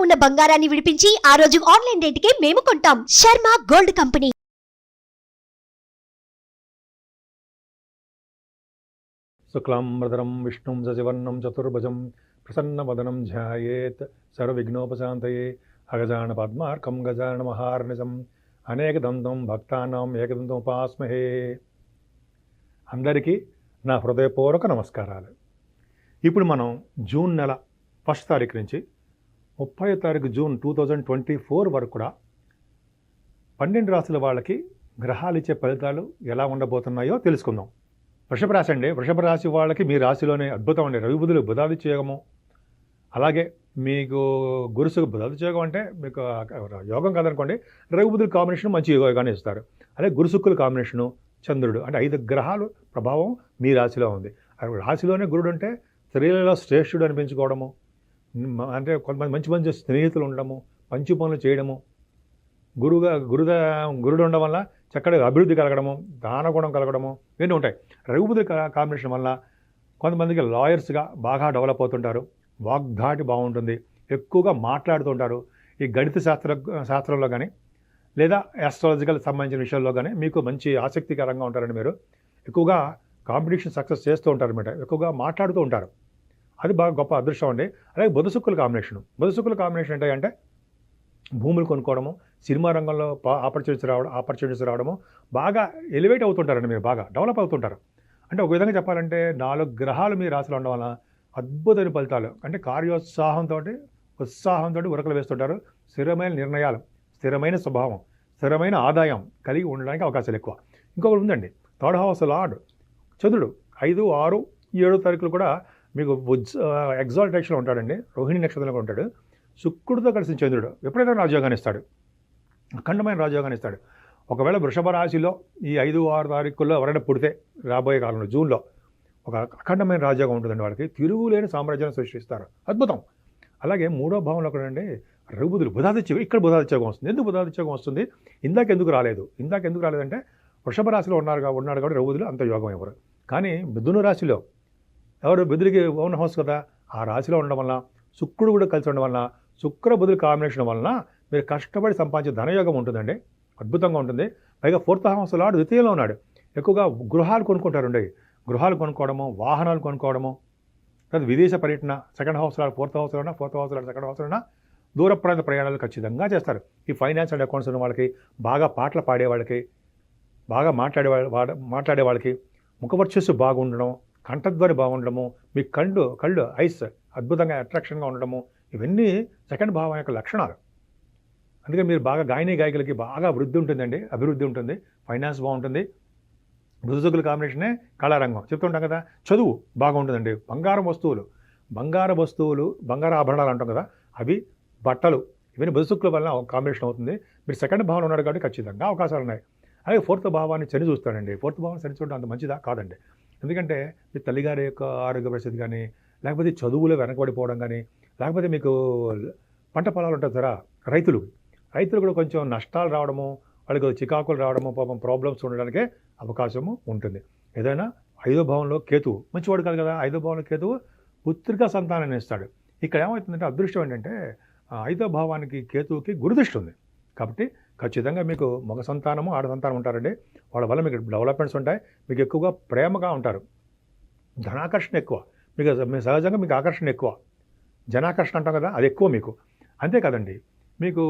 ఉన్న బంగారాన్ని విడిపించి ఆ రోజు ఆన్లైన్ రేటుకే మేము కొంటాం. Sharma gold company. శుక్లాంబరధరం విష్ణుం శశివర్ణం చతుర్భుజం ప్రసన్నవదనం ధ్యాయేత్ సర్వవిఘ్నోపశాంతయే అగజాన పద్మార్కం గజాన మహార్నిశం అనేకదంతం భక్తానాం ఏకదంతం ఉపాస్మహే. అందరికీ నా హృదయపూర్వక నమస్కారాలు. ఇప్పుడు మనం జూన్ నెల 1వ తారీఖు నుంచి 30వ తారీఖు జూన్ 2024 వరకు కూడా 12 రాశుల వాళ్ళకి గ్రహాలు ఇచ్చే ఫలితాలు ఎలా ఉండబోతున్నాయో తెలుసుకుందాం. వృషభ రాశి అండి. వృషభ రాశి వాళ్ళకి మీ రాశిలోనే అద్భుతం అండి. రవి బుధులు బుధాదిత్య యోగము, అలాగే మీకు గురుసుకు బుధాదిత్య యోగం అంటే మీకు యోగం కాదనుకోండి, రవి బుధుల కాంబినేషన్ మంచి యోగాన్ని ఇస్తారు. అలాగే గురుసుక్కుల కాంబినేషను, చంద్రుడు అంటే 5 గ్రహాలు ప్రభావం మీ రాశిలో ఉంది. రాశిలోనే గురుడు అంటే స్త్రీలలో శ్రేష్ఠుడు అనిపించుకోవడము, అంటే కొంతమంది మంచి మంచి స్నేహితులు ఉండడము, మంచి పనులు చేయడము, గురుడు ఉండడం వల్ల చక్కటి అభివృద్ధి కలగడము, దానగుణం కలగడము ఇవన్నీ ఉంటాయి. రఘుబుధి కాంబినేషన్ వల్ల కొంతమందికి లాయర్స్గా బాగా డెవలప్ అవుతుంటారు, వాగ్ధాటి బాగుంటుంది, ఎక్కువగా మాట్లాడుతుంటారు. ఈ గణిత శాస్త్రంలో కానీ లేదా ఆస్ట్రాలజికల్ సంబంధించిన విషయాల్లో కానీ మీకు మంచి ఆసక్తికరంగా ఉంటారండి. మీరు ఎక్కువగా కాంపిటీషన్ సక్సెస్ చేస్తూ ఉంటారు అన్నమాట, ఎక్కువగా మాట్లాడుతూ ఉంటారు. అది బాగా గొప్ప అదృష్టం అండి. అలాగే బుధశుక్కుల కాంబినేషన్ ఏంటంటే భూములు కొనుక్కోవడము, సినిమా రంగంలో ఆపర్చునిటీస్ రావడము, బాగా ఎలివేట్ అవుతుంటారండి. మీరు బాగా డెవలప్ అవుతుంటారు. అంటే ఒక విధంగా చెప్పాలంటే 4 గ్రహాలు మీ రాశిలో ఉండడం వల్ల అద్భుతమైన ఫలితాలు, అంటే ఉత్సాహంతో ఉరకలు వేస్తుంటారు. స్థిరమైన నిర్ణయాలు, స్థిరమైన స్వభావం, స్థిరమైన ఆదాయం కలిగి ఉండడానికి అవకాశాలు ఎక్కువ. ఇంకొకటి ఉందండి, 3rd హౌస్ లార్డ్ చంద్రుడు 5, 6, 7 తారీఖులు కూడా మీకు ఎగ్జాల్టేషన్లో ఉంటాడండి. రోహిణి నక్షత్రంలో ఉంటాడు. శుక్రుడితో కలిసిన చంద్రుడు ఎప్పుడైనా రాజయోగాన్ని ఇస్తాడు, అఖండమైన రాజయోగాన్ని ఇస్తాడు. ఒకవేళ వృషభ రాశిలో ఈ 5, 6 తారీఖుల్లో ఎవరైనా పుడితే రాబోయే కాలంలో జూన్లో ఒక అఖండమైన రాజయోగం ఉంటుందండి. వాళ్ళకి తిరుగులేని సామ్రాజ్యాన్ని సృష్టిస్తారు, అద్భుతం. అలాగే 3వ భావంలో కూడా అండి రఘుబుధులు బుధాదిత్యం, ఇక్కడ బుధాదిత్యోగం వస్తుంది. ఎందుకు బుధాదిత్యోగం వస్తుంది? ఇందాక ఎందుకు రాలేదంటే వృషభ రాశిలో ఉన్నాడు కాబట్టి రఘుబుధులు అంత యోగం ఎవరు. కానీ మిథున రాశిలో ఎవరు? బుధుడికి ఓన్ హౌస్ కదా, ఆ రాశిలో ఉండడం వల్ల, శుక్రుడు కూడా కలిసి ఉండడం వలన, శుక్ర బుధుల కాంబినేషన్ వలన మీరు కష్టపడి సంపాదించే ధనయోగం ఉంటుందండి, అద్భుతంగా ఉంటుంది. పైగా 4th హౌస్ లార్డ్ ద్వితీయంలో ఉన్నాడు. ఎక్కువగా గృహాలు కొనుక్కుంటారండి. గృహాలు కొనుక్కోవడము, వాహనాలు కొనుక్కోవడము, తర్వాత విదేశ పర్యటన. 2nd హౌస్ లార్డ్ 4th హౌస్లో ఉన్నా, 4th హౌస్ లార్డ్ 2nd హౌస్లో ఉన్నా దూర ప్రాంత ప్రయాణాలు ఖచ్చితంగా చేస్తారు. ఈ ఫైనాన్స్ అండ్ అకౌంట్స్ ఉన్న వాళ్ళకి, బాగా పాటలు పాడే వాళ్ళకి, బాగా మాట్లాడే వాళ్ళకి ముఖవర్చస్సు బాగుండడం, కంఠధ్వని బాగుండడము, మీ కళ్ళు ఐస్ అద్భుతంగా అట్రాక్షన్గా ఉండడము, ఇవన్నీ 2nd భావం యొక్క లక్షణాలు. అందుకే మీరు బాగా గాయకులకి బాగా అభివృద్ధి ఉంటుంది, ఫైనాన్స్ బాగుంటుంది. బుధశుక్కుల కాంబినేషనే కళారంగం చెప్తుంటాం కదా, చదువు బాగుంటుందండి. బంగారు ఆభరణాలు అంటాం కదా, అవి బట్టలు, ఇవన్నీ బుధశుక్కుల వల్ల కాంబినేషన్ అవుతుంది. మీరు 2nd భావంలో ఉన్నాడు కాబట్టి ఖచ్చితంగా అవకాశాలు ఉన్నాయి. అలాగే 4th భావాన్ని శని చూస్తాడండి. 4th భావాన్ని శని చూడడం అంత మంచిదా కాదండి. ఎందుకంటే మీ తల్లిగారి యొక్క ఆరోగ్య పరిస్థితి కానీ, లేకపోతే చదువులో వెనకబడిపోవడం కానీ, లేకపోతే మీకు పంట పొలాలు ఉంటుంది కదా, రైతులు కూడా కొంచెం నష్టాలు రావడము, వాళ్ళకి చికాకులు రావడము, పాపం ప్రాబ్లమ్స్ ఉండడానికే అవకాశము ఉంటుంది. ఏదైనా 5వ భావంలో కేతువు మంచివాడు కాదు కదా, 5వ భావంలో కేతువు పుత్రికా సంతానాన్ని ఇస్తాడు. ఇక్కడ ఏమవుతుందంటే అదృష్టం ఏంటంటే 5వ భావానికి కేతువుకి గురుదృష్టి ఉంది. కాబట్టి ఖచ్చితంగా మీకు మగ సంతానము, ఆడ సంతానం ఉంటారండి. వాళ్ళ వల్ల మీకు డెవలప్మెంట్స్ ఉంటాయి. మీకు ఎక్కువగా ప్రేమగా ఉంటారు, ధనాకర్షణ ఎక్కువ, మీకు సహజంగా మీకు ఆకర్షణ ఎక్కువ, జనాకర్షణ అంటాం కదా, అది ఎక్కువ మీకు. అంతేకాదండి, మీకు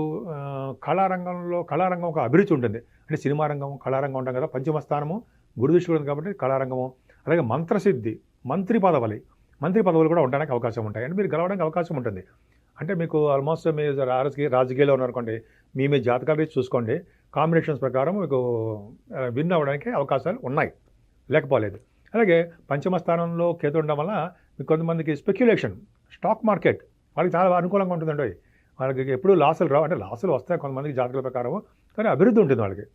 కళారంగం ఒక అభిరుచి ఉంటుంది. అంటే సినిమా రంగం, కళారంగం ఉంటాం కదా, పంచమ స్థానము గురుదృష్టి ఉంది కాబట్టి కళారంగము. అలాగే మంత్రసిద్ధి, మంత్రి పదవులు కూడా ఉండడానికి అవకాశం ఉంటాయి. అంటే మీరు గెలవడానికి అవకాశం ఉంటుంది. అంటే మీకు ఆల్మోస్ట్ మీరు రాజకీయాల్లో ఉన్నారనుకోండి, మీ జాతకాలు చూసుకోండి, కాంబినేషన్స్ ప్రకారం మీకు విన్ అవ్వడానికి అవకాశాలు ఉన్నాయి, లేకపోలేదు. అలాగే పంచమ స్థానంలో కేతు ఉండడం వల్ల మీకు కొంతమందికి స్పెక్యులేషన్, స్టాక్ మార్కెట్ వాళ్ళకి చాలా అనుకూలంగా ఉంటుందండి. వాళ్ళకి ఎప్పుడు లాసులు రావు, అంటే లాసులు వస్తాయి కొంతమందికి జాతకాల ప్రకారం, కానీ అభివృద్ధి ఉంటుంది వాళ్ళకి.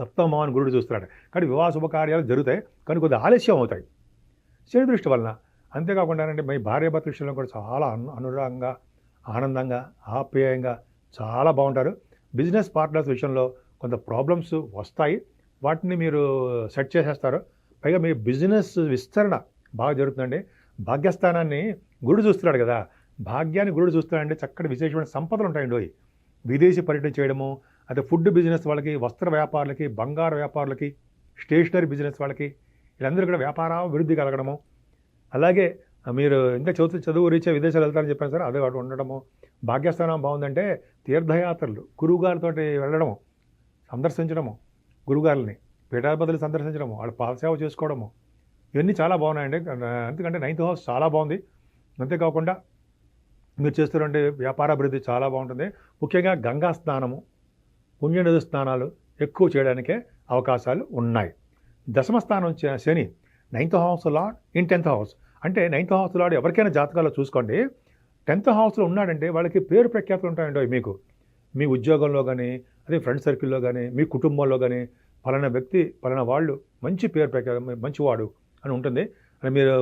7వ భావాన్ని గురుడు చూస్తున్నాడు కానీ వివాహ శుభకార్యాలు జరుగుతాయి, కానీ కొద్దిగా ఆలస్యం అవుతాయి శని దృష్టి వలన. అంతేకాకుండా మీ భార్యాభర్తల విషయంలో కూడా చాలా అనురాగంగా, ఆనందంగా, ఆప్యాయంగా చాలా బాగుంటారు. బిజినెస్ పార్ట్నర్స్ విషయంలో కొంత ప్రాబ్లమ్స్ వస్తాయి, వాటిని మీరు సెట్ చేసేస్తారు. పైగా మీ బిజినెస్ విస్తరణ బాగా జరుగుతుందండి. భాగ్యస్థానాన్ని గురుడు చూస్తున్నాడు కదా, భాగ్యాన్ని గురుడు చూస్తాడంటే చక్కటి విశేషమైన సంపదలు ఉంటాయండి. విదేశీ పర్యటన చేయడము, అదే ఫుడ్ బిజినెస్ వాళ్ళకి, వస్త్ర వ్యాపారులకి, బంగారు వ్యాపారులకి, స్టేషనరీ బిజినెస్ వాళ్ళకి, వీళ్ళందరూ కూడా వ్యాపార అభివృద్ధి కలగడము. అలాగే మీరు ఇంకా చదువు రీత్యా విదేశాలు వెళ్తారని చెప్పాను సార్, అదే అటు ఉండడము. భాగ్యస్థానం బాగుందంటే తీర్థయాత్రలు, గురువుగారితో వెళ్ళడము, సందర్శించడము, గురువుగారిని పీఠాధిపతులు సందర్శించడము, వాళ్ళ పాదసేవ చేసుకోవడము, ఇవన్నీ చాలా బాగున్నాయండి. ఎందుకంటే 9th హౌస్ చాలా బాగుంది. అంతేకాకుండా మీరు చేస్తున్నటువంటి వ్యాపారాభివృద్ధి చాలా బాగుంటుంది. ముఖ్యంగా గంగా స్నానము, పుణ్యనది స్నానాలు ఎక్కువ చేయడానికే అవకాశాలు ఉన్నాయి. దశమ స్థానం శని 9th house lord in 10th house. అంటే 9th హౌస్ లార్డ్ ఎవరికైనా జాతకాల్లో చూసుకోండి, 10th హౌస్లో ఉన్నాడంటే వాళ్ళకి పేరు ప్రఖ్యాతులు ఉంటాయండి. మీకు మీ ఉద్యోగంలో కానీ, అదే ఫ్రెండ్ సర్కిల్లో కానీ, మీ కుటుంబంలో కానీ పలానా వ్యక్తి, పలానా వాళ్ళు మంచి పేరు ప్రఖ్యాత, మంచివాడు అని ఉంటుంది. అని మీరు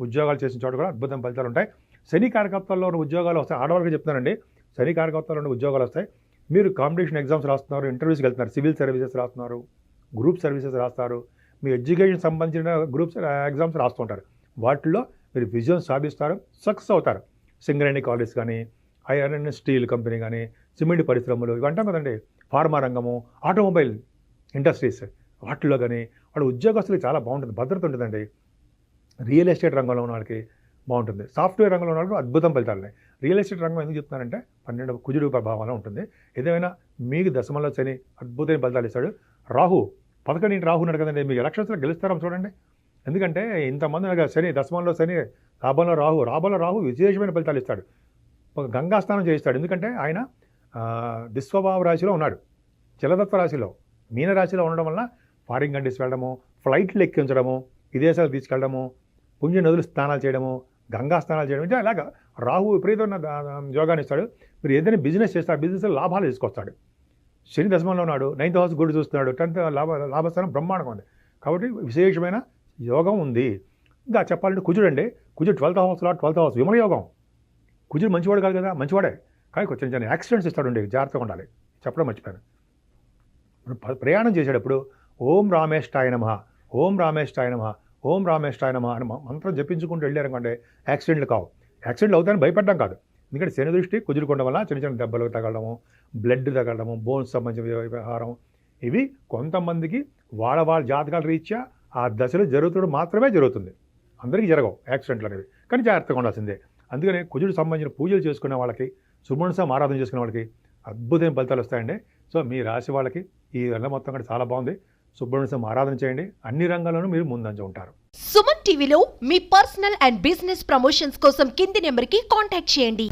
ఉద్యోగాలు చేసిన చోట కూడా అద్భుతం ఫలితాలు ఉంటాయి. శని కారకత్వాల్లో ఉన్న ఉద్యోగాలు వస్తాయి. ఆడవాళ్ళకి చెప్తున్నానండి, శని కారకత్వాల్లో ఉన్న ఉద్యోగాలు వస్తాయి. మీరు కాంపిటీషన్ ఎగ్జామ్స్ రాస్తున్నారు, ఇంటర్వ్యూస్కి వెళ్తున్నారు, సివిల్ సర్వీసెస్ రాస్తున్నారు, గ్రూప్ సర్వీసెస్ రాస్తారు, మీ ఎడ్యుకేషన్ సంబంధించిన గ్రూప్స్ ఎగ్జామ్స్ రాస్తుంటారు. వాటిల్లో మీరు విజయం సాధిస్తారు, సక్సెస్ అవుతారు. సింగరేణి కాలేజ్ కానీ, ఐరన్ స్టీల్ కంపెనీ కానీ, సిమెంట్ పరిశ్రమలు ఇవి అంటాం కదండి, ఫార్మా రంగము, ఆటోమొబైల్ ఇండస్ట్రీస్, వాటిల్లో కానీ వాళ్ళ ఉద్యోగస్తులకి చాలా బాగుంటుంది, భద్రత ఉంటుందండి. రియల్ ఎస్టేట్ రంగంలో ఉన్న వాళ్ళకి బాగుంటుంది. సాఫ్ట్వేర్ రంగంలో ఉన్న వాళ్ళకి అద్భుతం ఫలితాలు ఉన్నాయి. రియల్ ఎస్టేట్ రంగం ఎందుకు చెప్తున్నానంటే 12 కుజుడు ప్రభావంలో ఉంటుంది. ఏదైనా మీకు దశమంలో శని అద్భుతమైన ఫలితాలు ఇస్తాడు. రాహు 11 రాహు ఉన్నాడు కదండి, మీకు ఎలక్షన్స్లో గెలుస్తారో చూడండి. ఎందుకంటే ఇంతమంది శని, దశమంలో శని, రాబోలో రాహు విశేషమైన ఫలితాలు ఇస్తాడు. గంగా స్నానం చేయిస్తాడు. ఎందుకంటే ఆయన దిస్వభావ రాశిలో ఉన్నాడు, జలదత్వ రాశిలో, మీన రాశిలో ఉండడం వల్ల ఫారిన్ కంట్రీస్ వెళ్ళడము, ఫ్లైట్లు ఎక్కించడము, విదేశాలు తీసుకెళ్ళడము, పుణ్య నదులు స్నానాలు చేయడము, గంగా స్నానాలు చేయడం, అంటే అలాగా రాహు విపరీతమైన యోగాన్ని ఇస్తాడు. మీరు ఏదైనా బిజినెస్ చేస్తే ఆ బిజినెస్లో లాభాలు తీసుకొస్తాడు. శని దశమంలో ఉన్నాడు, 9th హౌస్ గుడి చూస్తున్నాడు, 10th లాభస్థానం బ్రహ్మాండంగా ఉంది. కాబట్టి విశేషమైన యోగం ఉంది. ఇంకా చెప్పాలంటే కుజుడు అండి, కుజుడు 12th హౌస్లో 12th హౌస్ విమల యోగం. కుజుడు మంచివాడు కాదు కదా, మంచివాడే కానీ కొంచెం చిన్న యాక్సిడెంట్స్ ఇస్తాడు, జాగ్రత్తగా ఉండాలి. చెప్పడం మర్చిపోయాను. ప్రయాణం చేసేటప్పుడు ఓం రామేష్టాయ నమః, ఓం రామేష్టాయ నమః, ఓం రామేష్టాయ నమః అని మంత్రం జపించుకుంటూ వెళ్ళారనుకోండి యాక్సిడెంట్లు కావు. యాక్సిడెంట్లు అవుతాయని భయపడ్డం కాదు, ఎందుకంటే శని దృష్టి కుజుడుకోవడం వల్ల చిన్న చిన్న దెబ్బలు తగలడము, బ్లడ్ తగలడము, బోన్స్ సంబంధించిన వ్యవహారం, ఇవి కొంతమందికి వాళ్ళ జాతకాల రీత్యా ఆ దశలో జరుగుతున్నప్పుడు మాత్రమే జరుగుతుంది. అందరికీ జరగవు యాక్సిడెంట్లు అనేవి, కానీ జాగ్రత్తగా ఉండాల్సిందే. అందుకని కుజుడు సంబంధించిన పూజలు చేసుకునే వాళ్ళకి, సుబ్రహ్మణ్య ఆరాధన చేసుకునే వాళ్ళకి అద్భుతమైన ఫలితాలు వస్తాయండి. సో మీ రాశి వాళ్ళకి ఈ నెల మొత్తం కూడా చాలా బాగుంది. సుబ్రహ్మణ్య ఆరాధన చేయండి, అన్ని రంగాల్లోనూ మీరు ముందంజ ఉంటారు. సుమన్ టీవీలో మీ పర్సనల్ అండ్ బిజినెస్ ప్రమోషన్స్ కోసం కింది నెంబర్కి కాంటాక్ట్ చేయండి.